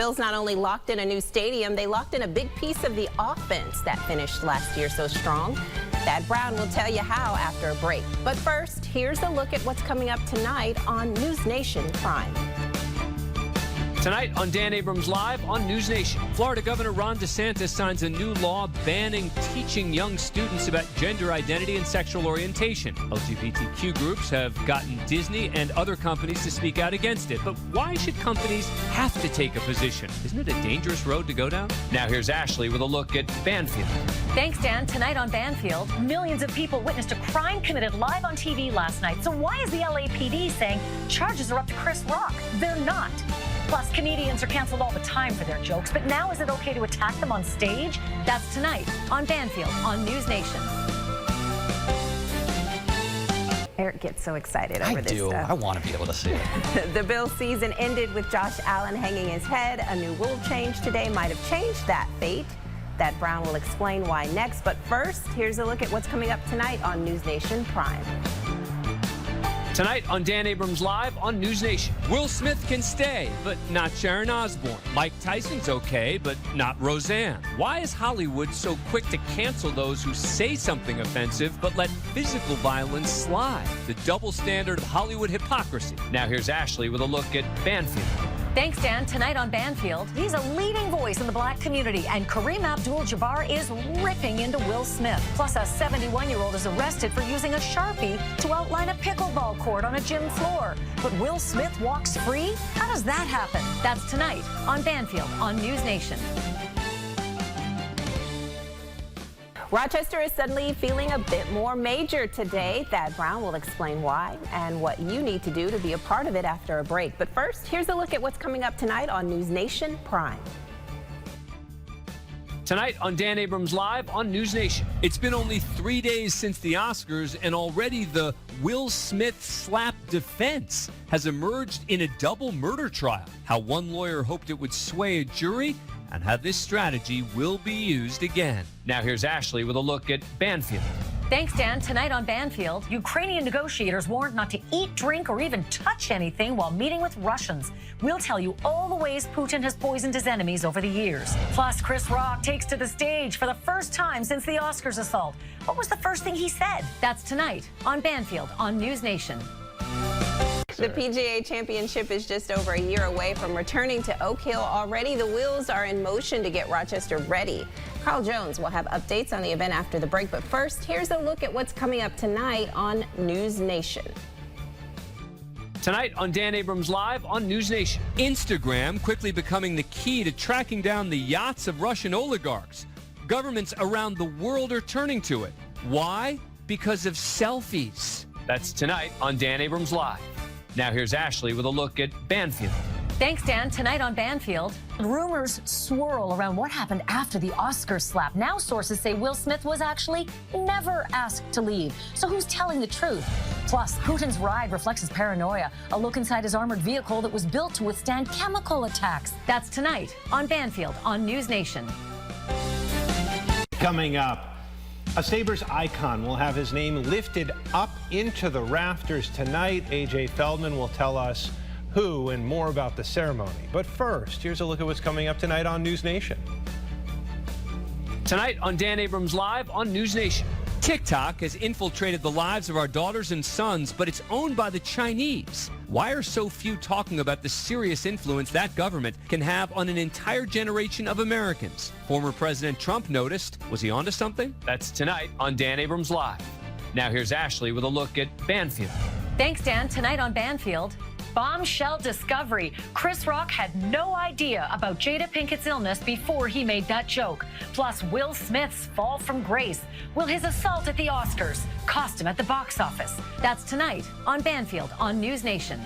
Bills not only locked in a new stadium, they locked in a big piece of the offense that finished last year so strong. Thad Brown will tell you how after a break. But first, here's a look at what's coming up tonight on NewsNation Prime. Tonight on Dan Abrams Live on NewsNation, Florida Governor Ron DeSantis signs a new law banning teaching young students about gender identity and sexual orientation. LGBTQ groups have gotten Disney and other companies to speak out against it. But why should companies have to take a position? Isn't it a dangerous road to go down? Now here's Ashley with a look at Banfield. Thanks, Dan. Tonight on Banfield, millions of people witnessed a crime committed live on TV last night. So why is the LAPD saying charges are up to Chris Rock? They're not. Plus, comedians are canceled all the time for their jokes, but now is it okay to attack them on stage? That's tonight on Banfield on NewsNation. Eric gets so excited over this stuff. I want to be able to see it. The Bills season ended with Josh Allen hanging his head. A new rule change today might have changed that fate. Thad Brown will explain why next. But first, here's a look at what's coming up tonight on NewsNation Prime. Tonight on Dan Abrams Live on NewsNation. Will Smith can stay, but not Sharon Osbourne. Mike Tyson's okay, but not Roseanne. Why is Hollywood so quick to cancel those who say something offensive but let physical violence slide? The double standard of Hollywood hypocrisy. Now here's Ashley with a look at Banfield. Thanks, Dan. Tonight on Banfield, he's a leading voice in the black community, and Kareem Abdul-Jabbar is ripping into Will Smith. Plus, a 71-year-old is arrested for using a Sharpie to outline a pickleball court on a gym floor. But Will Smith walks free? How does that happen? That's tonight on Banfield on NewsNation. Rochester is suddenly feeling a bit more major today. Thad Brown will explain why and what you need to do to be a part of it after a break. But first, here's a look at what's coming up tonight on NewsNation Prime. Tonight on Dan Abrams Live on NewsNation. It's been only 3 days since the Oscars, and already the Will Smith slap defense has emerged in a double murder trial. How one lawyer hoped it would sway a jury, and how this strategy will be used again. Now here's Ashley with a look at Banfield. Thanks, Dan. Tonight on Banfield, Ukrainian negotiators warned not to eat, drink, or even touch anything while meeting with Russians. We'll tell you all the ways Putin has poisoned his enemies over the years. Plus, Chris Rock takes to the stage for the first time since the Oscars assault. What was the first thing he said? That's tonight on Banfield on NewsNation. The PGA Championship is just over a year away from returning to Oak Hill. Already the wheels are in motion to get Rochester ready. Carl Jones will have updates on the event after the break, but first, here's a look at what's coming up tonight on NewsNation. Tonight on Dan Abrams Live on NewsNation. Instagram quickly becoming the key to tracking down the yachts of Russian oligarchs. Governments around the world are turning to it. Why? Because of selfies. That's tonight on Dan Abrams Live. Now here's Ashley with a look at Banfield. Thanks, Dan. Tonight on Banfield, rumors swirl around what happened after the Oscars slap. Now sources say Will Smith was actually never asked to leave. So who's telling the truth? Plus, Putin's ride reflects his paranoia. A look inside his armored vehicle that was built to withstand chemical attacks. That's tonight on Banfield on NewsNation. Coming up, a Sabres icon will have his name lifted up into the rafters tonight. AJ Feldman will tell us who and more about the ceremony. But first, here's a look at what's coming up tonight on NewsNation. Tonight on Dan Abrams Live on NewsNation. TikTok has infiltrated the lives of our daughters and sons, but it's owned by the Chinese. Why are so few talking about the serious influence that government can have on an entire generation of Americans? Former President Trump noticed. Was he onto something? That's tonight on Dan Abrams Live. Now here's Ashley with a look at Banfield. Thanks, Dan. Tonight on Banfield, bombshell discovery. Chris Rock had no idea about Jada Pinkett's illness before he made that joke. Plus, Will Smith's fall from grace. Will his assault at the Oscars cost him at the box office? That's tonight on Banfield on NewsNation.